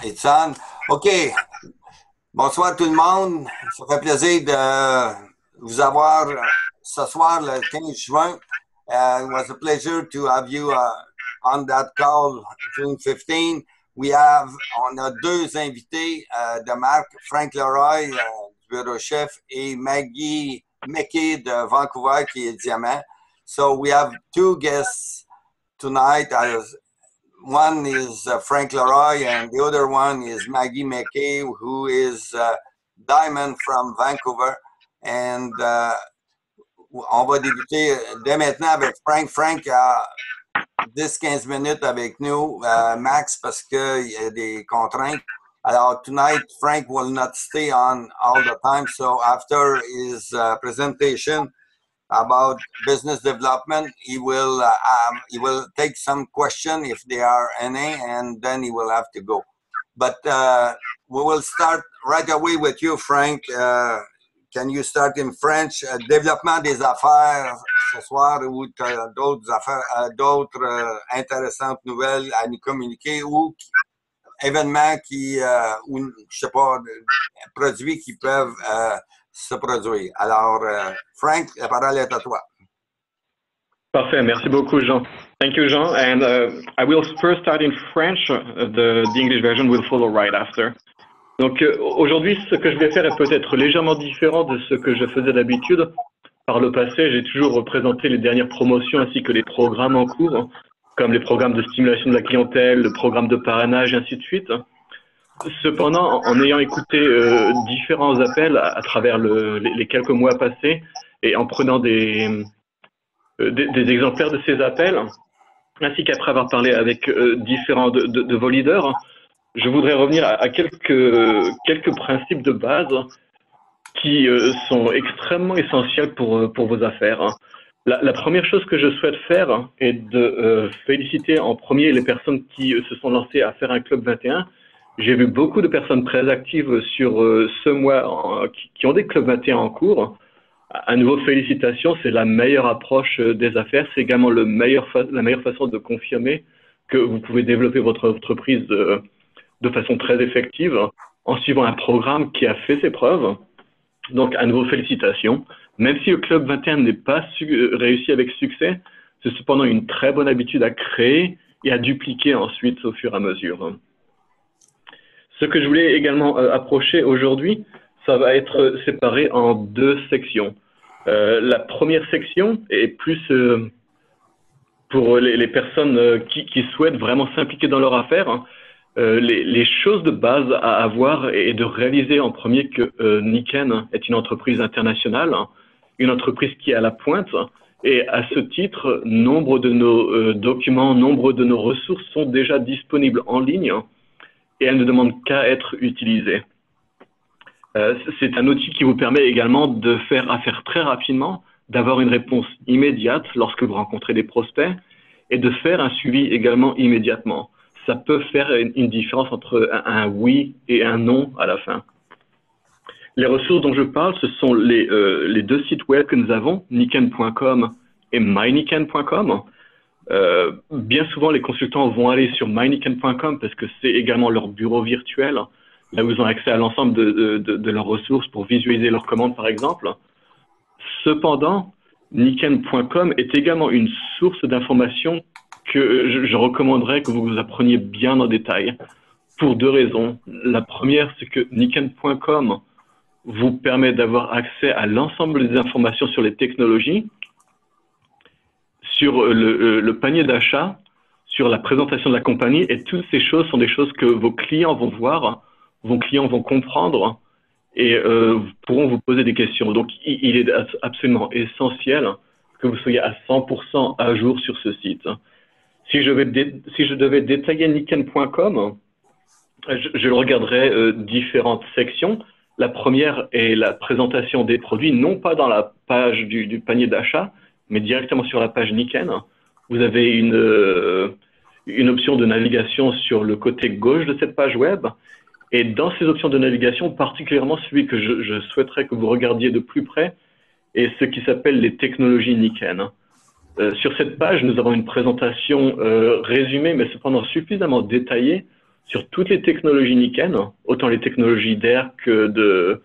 It's on. OK. Bonsoir tout le monde. Ça fait plaisir de vous avoir ce soir, le 15 juin. It was a pleasure to have you on that call, June 15. On a deux invités de marque, Frank Leroy, du bureau chef, et Maggie Mickey de Vancouver, qui est Diamant. So we have two guests tonight. One is Frank Leroy, and the other one is Maggie McKay, who is Diamond from Vancouver. And on va débuter dès maintenant avec Frank. Frank a 10-15 minutes avec nous, max, parce qu'il y a des contraintes. Alors, tonight, Frank will not stay on all the time. So after his presentation about business development, he will take some question if there are any, and then he will have to go. But we will start right away with you, Frank. Can you start in French? Développement des affaires ce soir, ou tu as d'autres affaires, d'autres intéressantes nouvelles à nous communiquer, ou événements ou je sais pas, produits qui peuvent se produire. Alors, Frank, la parole est à toi. Parfait, merci beaucoup, Jean. Thank you, Jean. And I will first start in French. The English version will follow right after. Donc, aujourd'hui, ce que je vais faire est peut-être légèrement différent de ce que je faisais d'habitude. Par le passé, j'ai toujours représenté les dernières promotions ainsi que les programmes en cours, comme les programmes de stimulation de la clientèle, le programme de parrainage, et ainsi de suite. Cependant, en ayant écouté différents appels à travers les quelques mois passés et en prenant des exemplaires de ces appels, ainsi qu'après avoir parlé avec différents de vos leaders, je voudrais revenir à quelques principes de base qui sont extrêmement essentiels pour vos affaires. La première chose que je souhaite faire est de féliciter en premier les personnes qui se sont lancées à faire un Club 21. J'ai vu beaucoup de personnes très actives sur ce mois qui ont des Club 21 en cours. À nouveau, félicitations, c'est la meilleure approche des affaires. C'est également la meilleure façon de confirmer que vous pouvez développer votre entreprise de façon très effective en suivant un programme qui a fait ses preuves. Donc, à nouveau, félicitations. Même si le Club 21 n'est pas réussi avec succès, c'est cependant une très bonne habitude à créer et à dupliquer ensuite au fur et à mesure. Ce que je voulais également approcher aujourd'hui, ça va être séparé en deux sections. La première section est plus pour les personnes qui souhaitent vraiment s'impliquer dans leur affaire. Les choses de base à avoir et de réaliser en premier que Niken est une entreprise internationale, une entreprise qui est à la pointe, et à ce titre, nombre de nos documents, nombre de nos ressources sont déjà disponibles en ligne et elles ne demandent qu'à être utilisées. C'est un outil qui vous permet également de faire affaire très rapidement, d'avoir une réponse immédiate lorsque vous rencontrez des prospects et de faire un suivi également immédiatement. Ça peut faire une différence entre un oui et un non à la fin. Les ressources dont je parle, ce sont les deux sites web que nous avons, niken.com et myniken.com. Bien souvent, les consultants vont aller sur myniken.com parce que c'est également leur bureau virtuel, là où ils ont accès à l'ensemble de leurs ressources pour visualiser leurs commandes, par exemple. Cependant, niken.com est également une source d'informations que je recommanderais que vous appreniez bien en détail, pour deux raisons. La première, c'est que niken.com vous permet d'avoir accès à l'ensemble des informations sur les technologies, sur le panier d'achat, sur la présentation de la compagnie, et toutes ces choses sont des choses que vos clients vont voir, vos clients vont comprendre et pourront vous poser des questions. Donc, il est absolument essentiel que vous soyez à 100% à jour sur ce site. Si je devais détailler niken.com, je regarderais différentes sections. La première est la présentation des produits, non pas dans la page du panier d'achat, mais directement sur la page Niken. Vous avez une option de navigation sur le côté gauche de cette page web. Et dans ces options de navigation, particulièrement celui que je souhaiterais que vous regardiez de plus près est ce qui s'appelle les technologies Niken. Sur cette page, nous avons une présentation résumée, mais cependant suffisamment détaillée sur toutes les technologies Nikken, autant les technologies d'air que de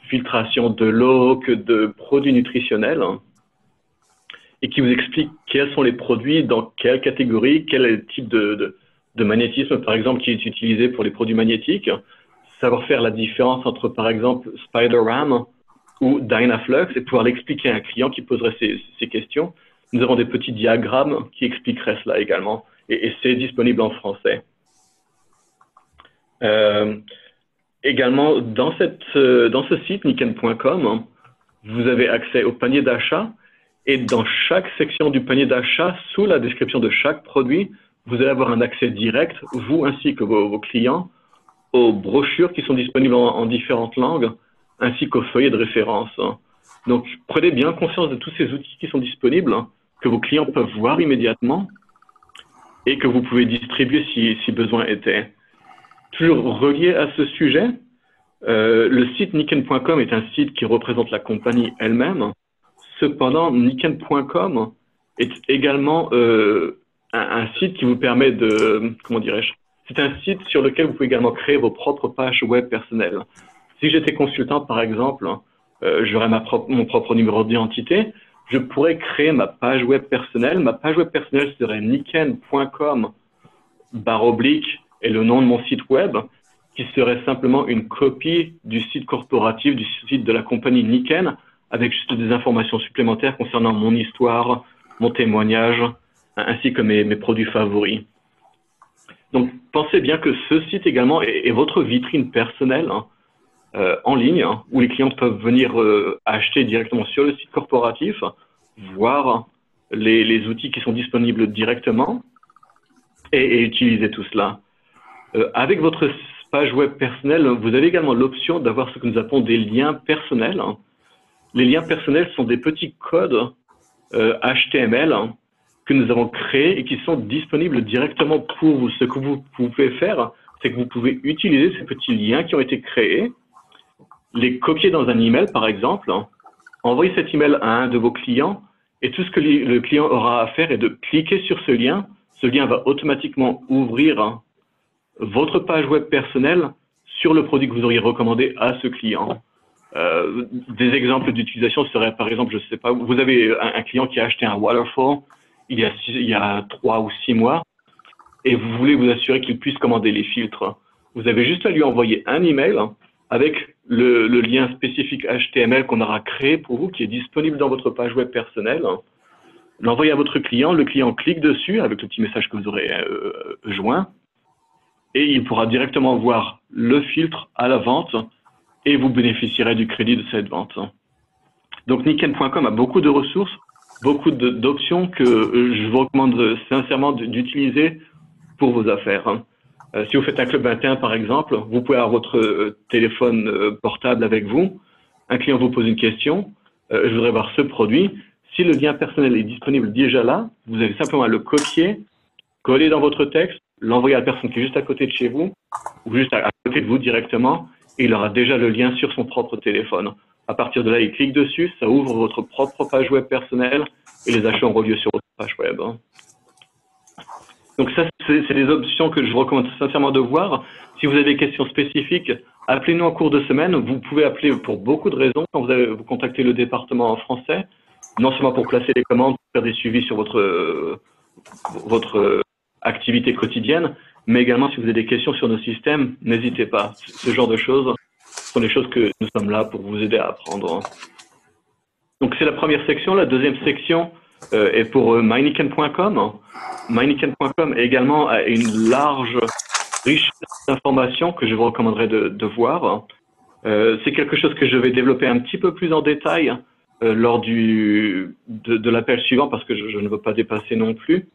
filtration de l'eau, que de produits nutritionnels, et qui vous explique quels sont les produits, dans quelle catégorie, quel est le type de magnétisme, par exemple, qui est utilisé pour les produits magnétiques, savoir faire la différence entre, par exemple, SpiderRAM ou Dynaflux, et pouvoir l'expliquer à un client qui poserait ces questions. Nous avons des petits diagrammes qui expliqueraient cela également, et c'est disponible en français. Également, dans ce site, nikken.com, vous avez accès au panier d'achat, et dans chaque section du panier d'achat, sous la description de chaque produit, vous allez avoir un accès direct, vous ainsi que vos clients, aux brochures qui sont disponibles en différentes langues, ainsi qu'aux feuillets de référence. Donc, prenez bien conscience de tous ces outils qui sont disponibles, que vos clients peuvent voir immédiatement et que vous pouvez distribuer si besoin était. Toujours relié à ce sujet, le site nikken.com est un site qui représente la compagnie elle-même. Cependant, nikken.com est également un site qui vous permet de, comment dirais-je, c'est un site sur lequel vous pouvez également créer vos propres pages web personnelles. Si j'étais consultant, par exemple, j'aurais mon propre numéro d'identité, je pourrais créer ma page web personnelle. Ma page web personnelle serait nikken.com// et le nom de mon site web, qui serait simplement une copie du site corporatif, du site de la compagnie Nikken, avec juste des informations supplémentaires concernant mon histoire, mon témoignage, ainsi que mes produits favoris. Donc, pensez bien que ce site également est votre vitrine personnelle en ligne, où les clients peuvent venir acheter directement sur le site corporatif, voir les outils qui sont disponibles directement et utiliser tout cela. Avec votre page web personnelle, vous avez également l'option d'avoir ce que nous appelons des liens personnels. Les liens personnels sont des petits codes HTML que nous avons créés et qui sont disponibles directement pour vous. Ce que vous pouvez faire, c'est que vous pouvez utiliser ces petits liens qui ont été créés, les copier dans un email, par exemple, envoyer cet email à un de vos clients, et tout ce que le client aura à faire est de cliquer sur ce lien. Ce lien va automatiquement ouvrir votre page web personnelle sur le produit que vous auriez recommandé à ce client. Des exemples d'utilisation seraient, par exemple, je ne sais pas, vous avez un client qui a acheté un waterfall il y a 3 ou 6 mois et vous voulez vous assurer qu'il puisse commander les filtres. Vous avez juste à lui envoyer un email avec le lien spécifique HTML qu'on aura créé pour vous, qui est disponible dans votre page web personnelle. L'envoyer à votre client, le client clique dessus avec le petit message que vous aurez joint et il pourra directement voir le filtre à la vente et vous bénéficierez du crédit de cette vente. Donc, nikken.com a beaucoup de ressources, beaucoup d'options que je vous recommande sincèrement d'utiliser pour vos affaires. Si vous faites un club interne, par exemple, vous pouvez avoir votre téléphone portable avec vous. Un client vous pose une question, je voudrais voir ce produit. Si le lien personnel est disponible déjà là, vous avez simplement à le copier, coller dans votre texte, l'envoyer à la personne qui est juste à côté de chez vous, ou juste à côté de vous directement, et il aura déjà le lien sur son propre téléphone. À partir de là, il clique dessus, ça ouvre votre propre page web personnelle, et les achats auront lieu sur votre page web. Donc ça, c'est des options que je vous recommande sincèrement de voir. Si vous avez des questions spécifiques, appelez-nous en cours de semaine. Vous pouvez appeler pour beaucoup de raisons quand vous contactez le département en français, non seulement pour placer les commandes, faire des suivis sur votre activité quotidienne, mais également si vous avez des questions sur nos systèmes, n'hésitez pas. Ce genre de choses sont des choses que nous sommes là pour vous aider à apprendre. Donc c'est la première section. La deuxième section est pour mynikken.com. mynikken.com également a une large richesse d'informations que je vous recommanderais de voir. C'est quelque chose que je vais développer un petit peu plus en détail lors de l'appel suivant parce que je ne veux pas dépasser non plus.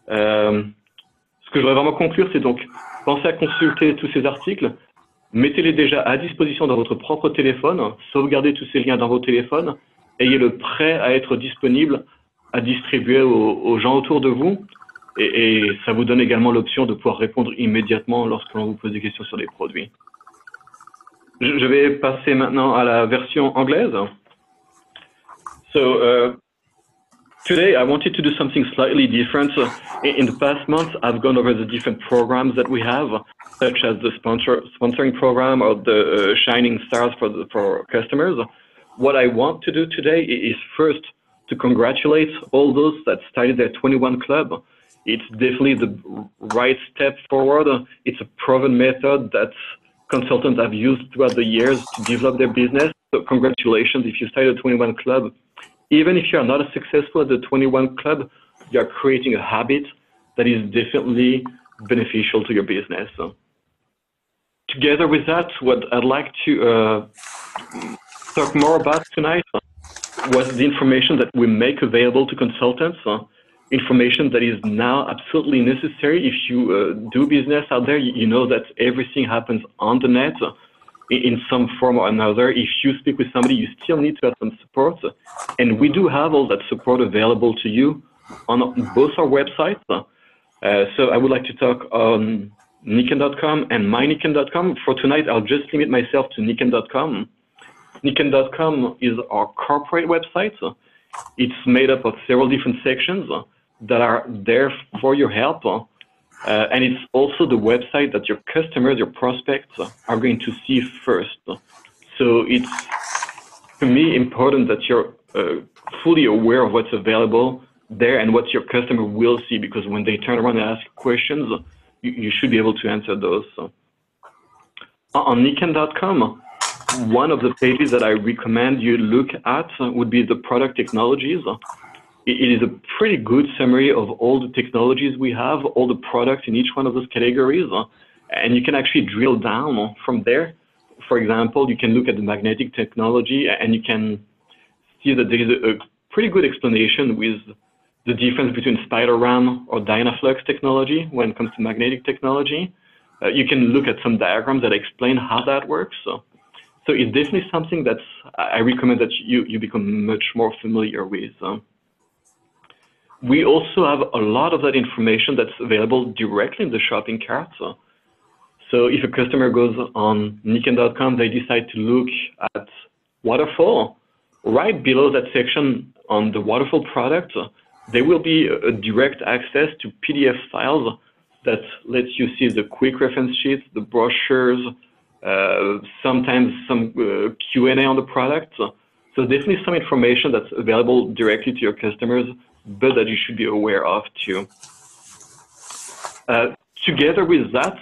Ce que je voudrais vraiment conclure, c'est donc pensez à consulter tous ces articles, mettez-les déjà à disposition dans votre propre téléphone, sauvegardez tous ces liens dans vos téléphones, ayez-le prêt à être disponible, à distribuer aux gens autour de vous, et ça vous donne également l'option de pouvoir répondre immédiatement lorsqu'on vous pose des questions sur les produits. Je vais passer maintenant à la version anglaise. So, Today, I wanted to do something slightly different. In the past months, I've gone over the different programs that we have, such as the sponsoring program or the Shining Stars for customers. What I want to do today is first to congratulate all those that started their 21 Club. It's definitely the right step forward. It's a proven method that consultants have used throughout the years to develop their business. So congratulations if you started a 21 Club. Even if you're not as successful at the 21 Club, you're creating a habit that is definitely beneficial to your business. So, together with that, what I'd like to talk more about tonight was the information that we make available to consultants, information that is now absolutely necessary. If you do business out there, you know that everything happens on the net in some form or another. If you speak with somebody, you still need to have some support. And we do have all that support available to you on both our websites. So I would like to talk on Nikken.com and mynikken.com. For tonight, I'll just limit myself to Nikken.com. Nikken.com is our corporate website. It's made up of several different sections that are there for your help. And it's also the website that your customers, your prospects are going to see first. So it's, to me, important that you're fully aware of what's available there and what your customer will see, because when they turn around and ask questions, you should be able to answer those. So, on Nikken.com, one of the pages that I recommend you look at would be the product technologies. It is a pretty good summary of all the technologies we have, all the products in each one of those categories, and you can actually drill down from there. For example, you can look at the magnetic technology and you can see that there is a pretty good explanation with the difference between SpiderRAM or Dynaflux technology when it comes to magnetic technology. You can look at some diagrams that explain how that works. So it's definitely something that I recommend that you become much more familiar with. We also have a lot of that information that's available directly in the shopping cart. So if a customer goes on Nikken.com, they decide to look at Waterfall, right below that section on the Waterfall product, there will be a direct access to PDF files that lets you see the quick reference sheets, the brochures, sometimes some Q&A on the product. So definitely some information that's available directly to your customers, but that you should be aware of too. Together with that,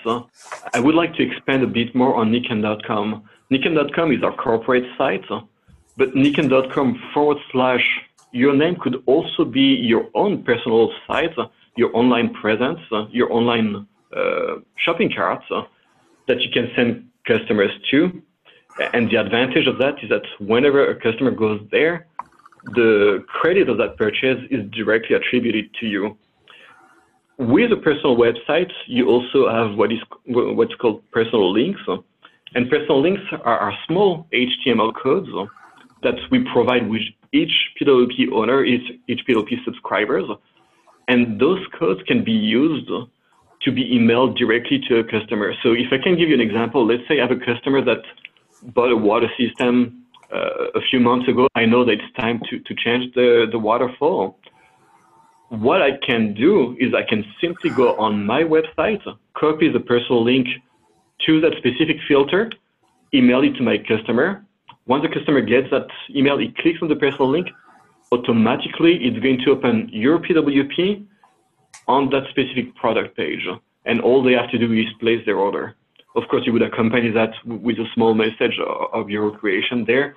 I would like to expand a bit more on Nikken.com. Nikken.com is our corporate site, but Nikken.com/ your name could also be your own personal site, your online presence, your online shopping carts that you can send customers to. And the advantage of that is that whenever a customer goes there, the credit of that purchase is directly attributed to you. With a personal website, you also have what's called personal links. And personal links are small HTML codes that we provide with each PWP owner, each PWP subscribers. And those codes can be used to be emailed directly to a customer. So if I can give you an example, let's say I have a customer that bought a water system a few months ago. I know that it's time to change the waterfall. What I can do is I can simply go on my website, copy the personal link to that specific filter, email it to my customer. Once the customer gets that email, he clicks on the personal link, automatically it's going to open your PWP on that specific product page. And all they have to do is place their order. Of course, you would accompany that with a small message of your creation there.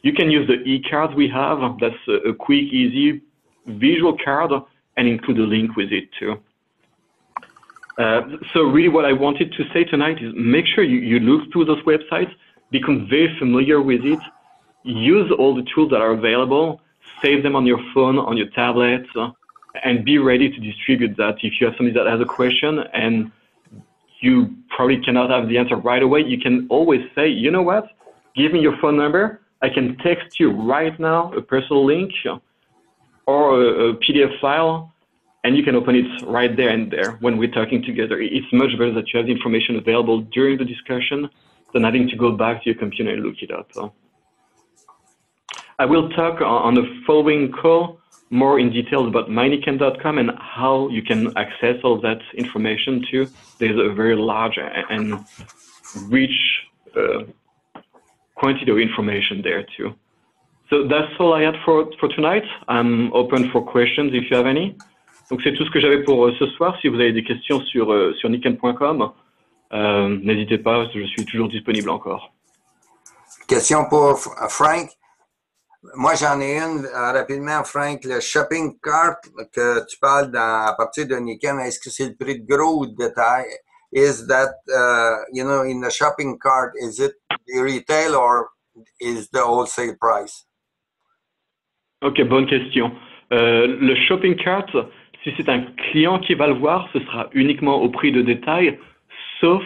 You can use the e-card we have. That's a quick, easy visual card and include a link with it too. So really what I wanted to say tonight is make sure you look through those websites, become very familiar with it, use all the tools that are available, save them on your phone, on your tablet, and be ready to distribute that. If you have somebody that has a question and you probably cannot have the answer right away, you can always say, you know what, give me your phone number. I can text you right now a personal link or a PDF file, and you can open it right there and there when we're talking together. It's much better that you have the information available during the discussion than having to go back to your computer and look it up. I will talk on the following call more in detail about myniken.com and how you can access all that information too. There's a very large and rich quantity of information there too. So that's all I had for tonight. I'm open for questions if you have any. Donc c'est tout ce que j'avais pour ce soir. Si vous avez des questions sur niken.com, n'hésitez pas, je suis toujours disponible encore. Question pour Frank. Moi, j'en ai une rapidement, Frank. Le shopping cart que tu parles à partir de Niken, est-ce que c'est le prix de gros ou de détail? Is that, in the shopping cart, is it the retail or is the wholesale price? Ok, bonne question. Le shopping cart, si c'est un client qui va le voir, ce sera uniquement au prix de détail, sauf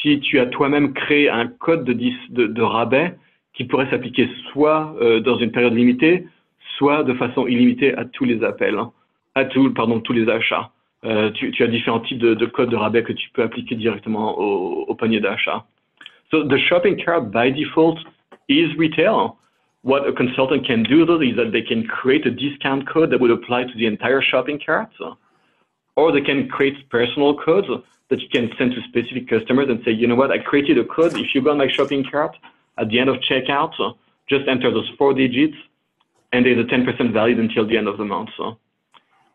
si tu as toi-même créé un code de rabais qui pourrait s'appliquer soit dans une période limitée, soit de façon illimitée à tous les appels, tous les achats. Tu as différents types de codes de rabais que tu peux appliquer directement au panier d'achat. So the shopping cart by default is retail. What a consultant can do though is that they can create a discount code that would apply to the entire shopping cart, or they can create personal codes that you can send to specific customers and say, you know what, I created a code. If you go on my shopping cart, at the end of checkout, just enter those 4 digits, and there's a 10% valid until the end of the month.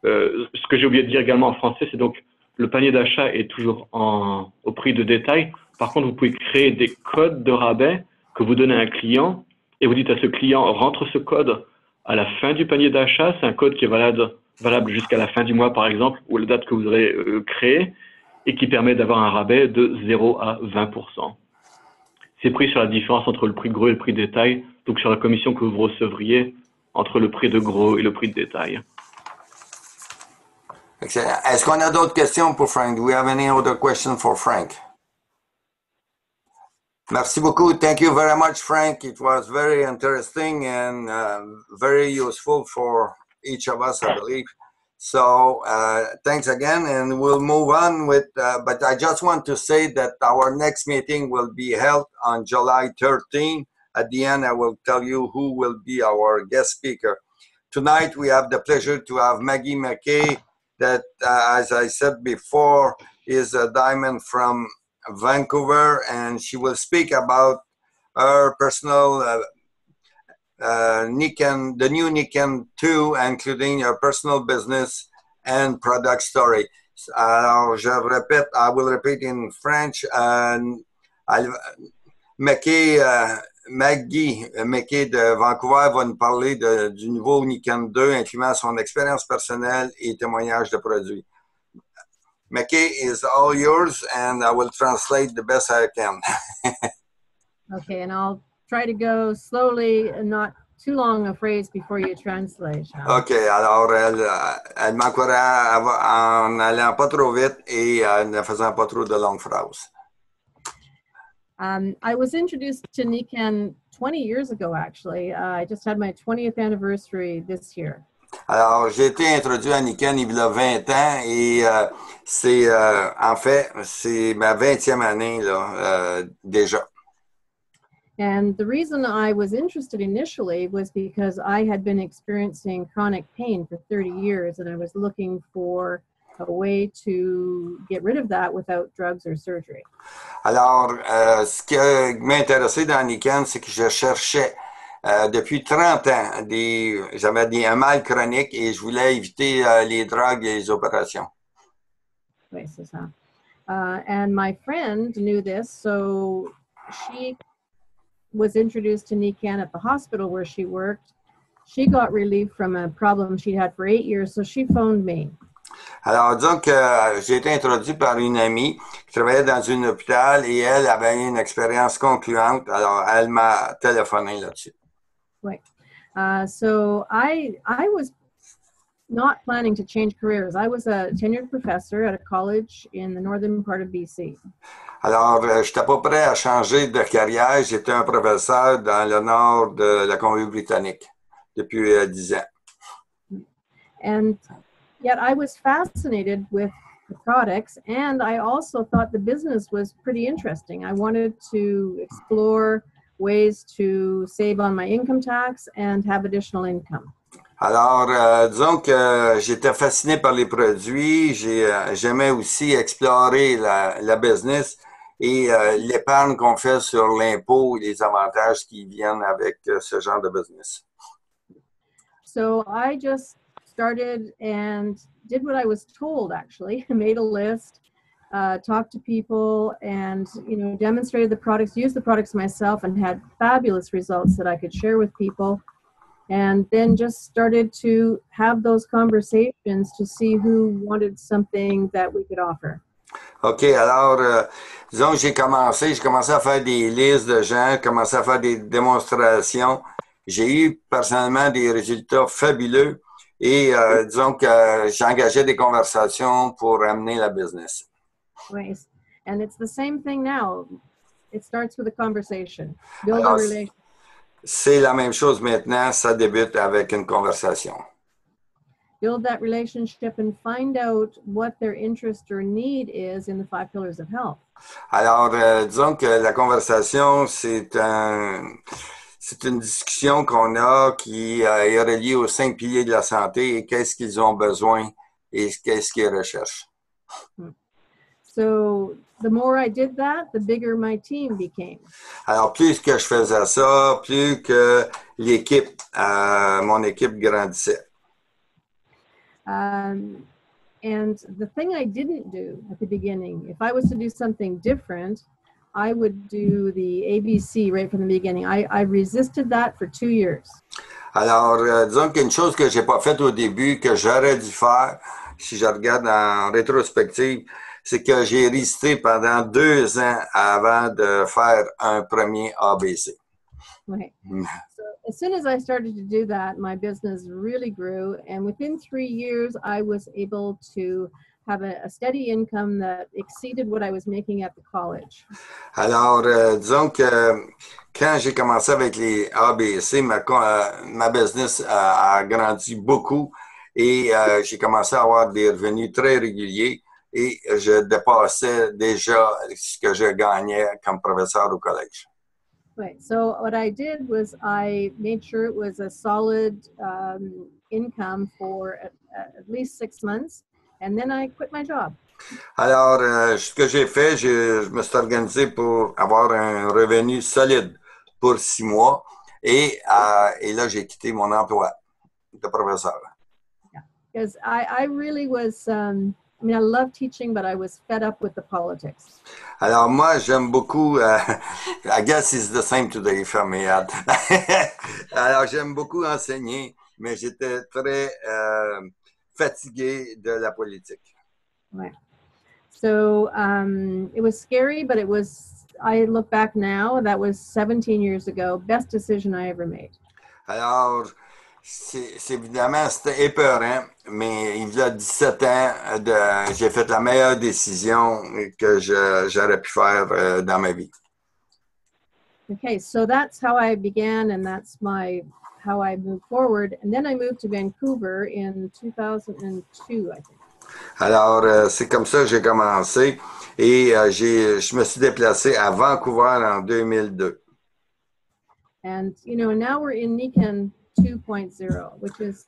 Ce que j'ai oublié de dire également en français, c'est donc le panier d'achat est toujours au prix de détail. Par contre, vous pouvez créer des codes de rabais que vous donnez à un client et vous dites à ce client, rentre ce code à la fin du panier d'achat. C'est un code qui est valable jusqu'à la fin du mois, par exemple, ou la date que vous aurez créée, et qui permet d'avoir un rabais de 0 à 20%. C'est pris sur la différence entre le prix de gros et le prix de détail, donc sur la commission que vous recevriez entre le prix de gros et le prix de détail. Excellent. Est-ce qu'on a d'autres questions pour Frank? Do we have any other question for Frank? Merci beaucoup. Thank you very much, Frank. It was very interesting and very useful for each of us, I believe. So thanks again, and we'll move on with, but I just want to say that our next meeting will be held on July 13. At the end, I will tell you who will be our guest speaker. Tonight, we have the pleasure to have Maggie McKay, that, as I said before, is a diamond from Vancouver, and she will speak about her personal Niken, the new Niken 2, including her personal business and product story. Alors, I will repeat in French. Maggie McKay de Vancouver va nous parler du nouveau Niken 2, incluant son expérience personnelle et témoignages de produits. McKay is all yours, and I will translate the best I can. Okay, and I'll try to go slowly and not too long a phrase before you translate. OK, alors elle m'encourage en allant pas trop vite et ne faisant pas trop de longues phrases. I was introduced to Niken 20 years ago, actually. I just had my 20th anniversary this year. Alors, j'ai été introduit à Niken il y a 20 ans et en fait, c'est ma 20e année là, déjà. And the reason I was interested initially was because I had been experiencing chronic pain for 30 years and I was looking for a way to get rid of that without drugs or surgery. Alors, ce qui m'intéressait dans Niken, c'est que je cherchais depuis 30 ans, j'avais un mal chronique et je voulais éviter les drogues et les opérations. Oui, c'est ça. And my friend knew this, so she was introduced to Niken at the hospital where she worked. She got relief from a problem she'd had for 8 years, so she phoned me. Alors, disons que j'ai été introduit par une amie qui travaillait dans un hôpital et elle avait une expérience concluante, alors elle m'a téléphoné là-dessus. Right. So I was not planning to change careers. I was a tenured professor at a college in the northern part of BC. Alors, je n'étais pas prêt à changer de carrière. J'étais un professeur dans le nord de la Colombie-Britannique depuis 10 ans. And yet I was fascinated with the products, and I also thought the business was pretty interesting. I wanted to explore ways to save on my income tax and have additional income. Alors, disons que j'étais fasciné par les produits. J'aimais aussi explorer la business et l'épargne qu'on fait sur l'impôt et les avantages qui viennent avec ce genre de business. So I just started and did what I was told, actually, made a list, talked to people, and demonstrated the products, used the products myself, and had fabulous results that I could share with people. And then just started to have those conversations to see who wanted something that we could offer. OK, alors, disons que j'ai commencé à faire des listes de gens, commencé à faire des démonstrations. J'ai eu personnellement des résultats fabuleux et disons que j'engageais des conversations pour amener la business. Right. And it's the same thing now. It starts with a conversation. Build a Alors, relationship. c'est la même chose maintenant, ça débute avec une conversation. Build that relationship and find out what their interest or need is in the 5 pillars of health. Alors, disons que la conversation, c'est une discussion qu'on a qui est reliée aux 5 piliers de la santé et qu'est-ce qu'ils ont besoin et qu'est-ce qu'ils recherchent. So the more I did that, the bigger my team became. Alors, plus que je faisais ça, plus que mon équipe grandissait. And the thing I didn't do at the beginning, if I was to do something different, I would do the ABC right from the beginning. I resisted that for 2 years. Alors, disons qu'une chose que j'ai pas faite au début, que j'aurais dû faire, si je regarde en rétrospective, c'est que j'ai résisté pendant 2 ans avant de faire un premier ABC. Right. So as soon as I started to do that, my business really grew. And within 3 years, I was able to have a steady income that exceeded what I was making at the college. Alors, disons que quand j'ai commencé avec les ABC, ma business a grandi beaucoup et j'ai commencé à avoir des revenus très réguliers et je dépassais déjà ce que je gagnais comme professeur au collège. Right. So what I did was I made sure it was a solid income for at least 6 months, and then I quit my job. Alors, ce que j'ai fait, je me suis organisé pour avoir un revenu solide pour 6 mois et là, j'ai quitté mon emploi de professeur. Yeah, because I really was, I mean, I love teaching, but I was fed up with the politics. Alors, moi, j'aime beaucoup, I guess it's the same today for me. Alors, j'aime beaucoup enseigner, mais j'étais très fatigué de la politique. Right. So it was scary, but I look back now, that was 17 years ago, best decision I ever made. Alors, évidemment, c'était épeurant, mais il y a 17 ans, j'ai fait la meilleure décision que j'aurais pu faire dans ma vie. Okay, so that's how I began, and that's how I moved forward. And then I moved to Vancouver in 2002, I think. Alors, c'est comme ça que j'ai commencé et je me suis déplacé à Vancouver en 2002. And, now we're in Niken 2.0, which is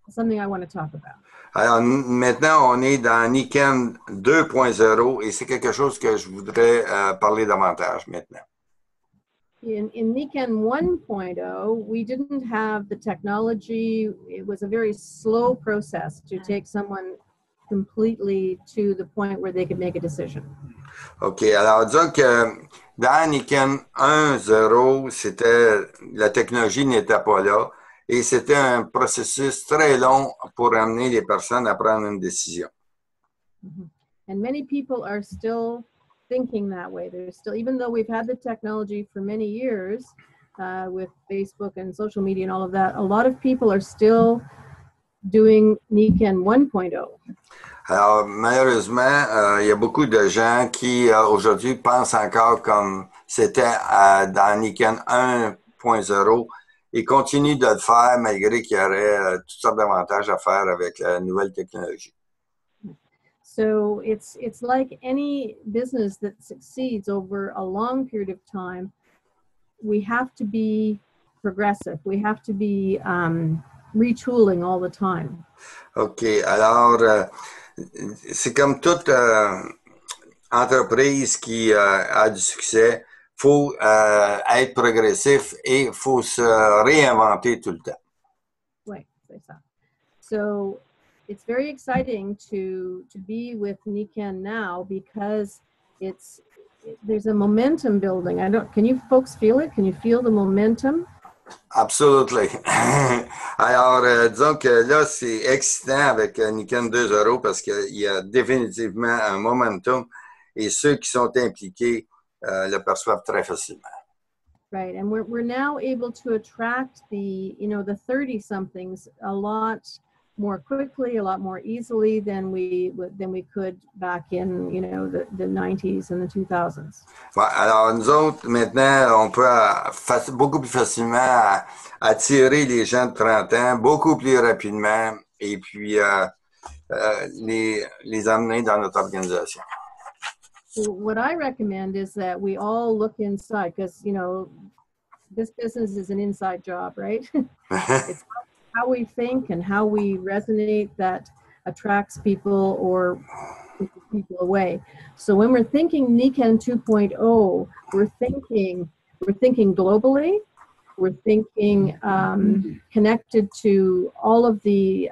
something I want to talk about. Alors, maintenant, on est dans Niken 2.0 et c'est quelque chose que je voudrais parler davantage maintenant. In Niken 1.0, we didn't have the technology. It was a very slow process to take someone completely to the point where they could make a decision. OK. Alors, disons que dans Niken 1.0, la technologie n'était pas là et c'était un processus très long pour amener les personnes à prendre une décision. Mm-hmm. And many people are still thinking that way. There's still, even though we've had the technology for many years with Facebook and social media and all of that, a lot of people are still doing Niken 1.0. Alors, malheureusement, il y a beaucoup de gens qui, aujourd'hui, pensent encore comme c'était dans Niken 1.0 et continuent de le faire malgré qu'il y aurait toutes sortes d'avantages à faire avec la nouvelle technologie. So it's like any business that succeeds over a long period of time. We have to be progressive. We have to be retooling all the time. OK. Alors, c'est comme toute entreprise qui a du succès. Il faut être progressif et il faut se réinventer tout le temps. Right, c'est ça. So it's very exciting to be with Niken now because there's a momentum building. Can you folks feel it? Can you feel the momentum? Absolutely. Alors, disons que là, c'est excitant avec Niken 2.0 parce qu'il y a définitivement un momentum et ceux qui sont impliqués le perçoivent très facilement. Right, and we're now able to attract the 30-somethings a lot more quickly, a lot more easily than we could back in the 90s and the 2000s. Ouais, alors nous autres maintenant on peut beaucoup plus facilement attirer les gens de 30 ans beaucoup plus rapidement et puis les amener dans notre organisation. So what I recommend is that we all look inside because this business is an inside job, right? It's how we think and how we resonate that attracts people or pushes people away. So when we're thinking Niken 2.0, we're thinking globally. We're thinking connected to all of the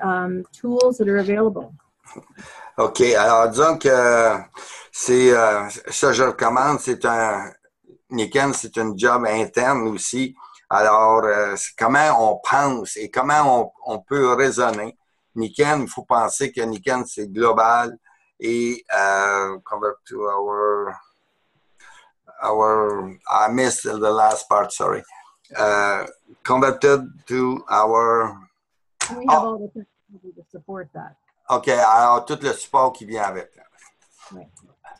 tools that are available. OK. Alors, disons que c'est ça, je recommande, Niken, c'est un job interne aussi. Alors, comment on pense et comment on peut raisonner. Niken, il faut penser que Niken, c'est global et convert to I missed the last part, sorry. Converted to our... We have all the technology to support that. OK, alors tout le support qui vient avec. Right.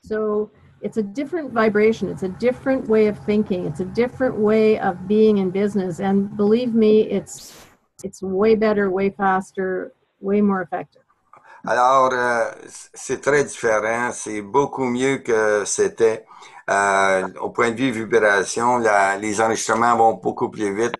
So it's a different vibration. It's a different way of thinking. It's a different way of being in business. And believe me, it's way better, way faster, way more effective. Alors, c'est très différent. C'est beaucoup mieux que c'était. Au point de vue vibration, les enregistrements vont beaucoup plus vite.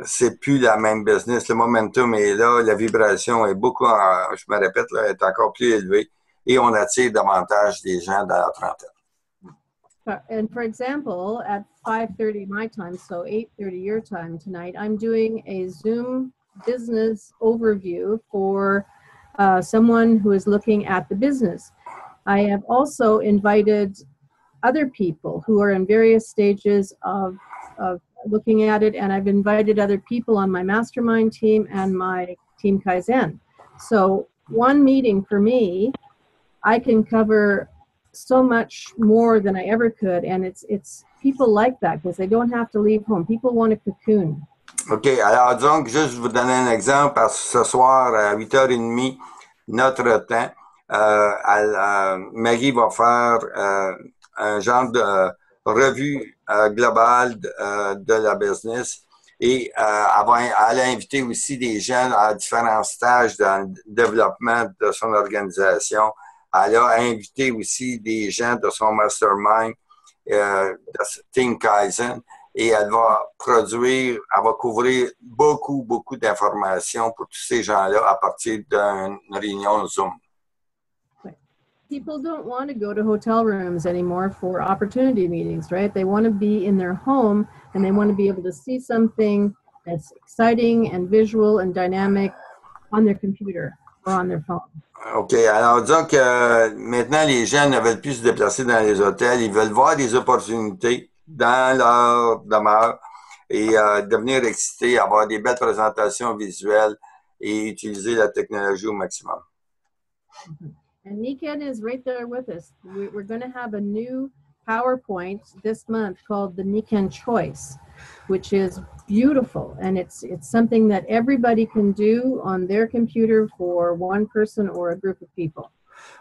C'est plus la même business. Le momentum est là. La vibration est beaucoup, je me répète, là, est encore plus élevée. Et on attire davantage des gens dans la trentaine. And for example, at 5:30 my time, so 8:30 your time tonight, I'm doing a Zoom business overview for someone who is looking at the business. I have also invited other people who are in various stages of looking at it, and I've invited other people on my mastermind team and my team Kaizen. So one meeting for me, I can cover so much more than I ever could, and it's people like that because they don't have to leave home. People want a cocoon. OK, alors donc, juste vous donner un exemple, parce que ce soir à 8h30, notre temps, Maggie va faire un genre de revue globale de la business et elle a invité aussi des gens à différents stages dans le développement de son organisation. Elle a invité aussi des gens de son mastermind, de Team Kaizen, et elle va couvrir beaucoup d'informations pour tous ces gens-là à partir d'une réunion Zoom. People don't want to go to hotel rooms anymore for opportunity meetings, right? They want to be in their home and they want to be able to see something that's exciting and visual and dynamic on their computer or on their phone. OK. Alors, disons que maintenant, les gens ne veulent plus se déplacer dans les hôtels. Ils veulent voir des opportunités dans leur demeure et devenir excités, avoir des belles présentations visuelles et utiliser la technologie au maximum. And Niken is right there with us. We're going to have a new PowerPoint this month called the Niken Choice, which is beautiful. And it's something that everybody can do on their computer for one person or a group of people.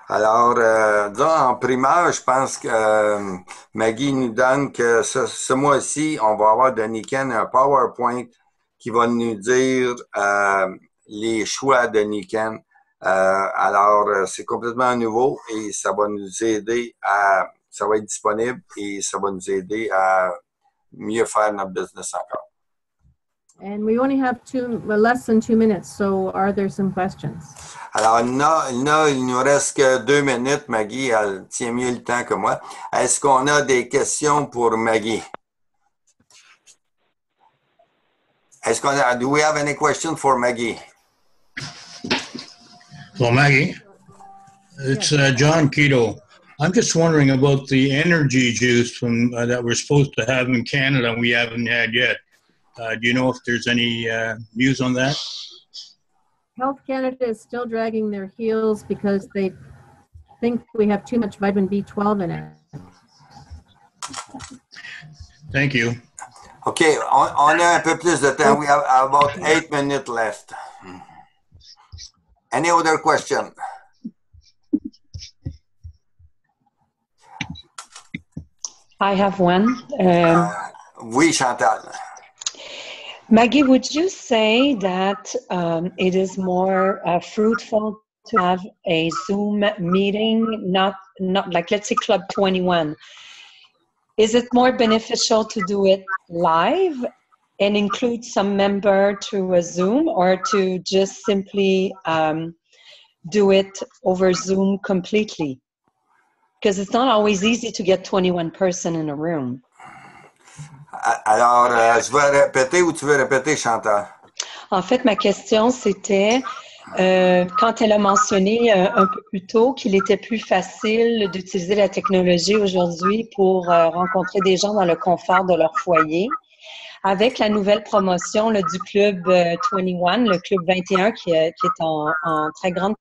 Alors, disons, en primeur, je pense que Maggie nous donne que ce mois-ci, on va avoir de Niken un PowerPoint qui va nous dire les choix de Niken. Alors, c'est complètement nouveau et ça va nous aider ça va être disponible et ça va nous aider à mieux faire notre business encore. And we only have less than 2 minutes, so are there some questions? Alors, il nous reste que 2 minutes. Maggie, elle tient mieux le temps que moi. Est-ce qu'on a des questions pour Maggie? Do we have any questions for Maggie? Well, Maggie, it's John Keto. I'm just wondering about the energy juice from that we're supposed to have in Canada and we haven't had yet. Do you know if there's any news on that? Health Canada is still dragging their heels because they think we have too much vitamin B12 in it. Thank you. OK, on a un peu plus de temps. We have about 8 minutes left. Any other question? I have one. Oui, Chantal. Maggie, would you say that it is more fruitful to have a Zoom meeting, not like, let's say, Club 21? Is it more beneficial to do it live and include some member to a Zoom, or to just simply do it over Zoom completely? Because it's not always easy to get 21 person in a room. Alors, je vais répéter ou tu veux répéter, Chantal? En fait, ma question, c'était quand elle a mentionné un peu plus tôt qu'il était plus facile d'utiliser la technologie aujourd'hui pour rencontrer des gens dans le confort de leur foyer. Avec la nouvelle promotion du Club 21, le Club 21 qui est en très grande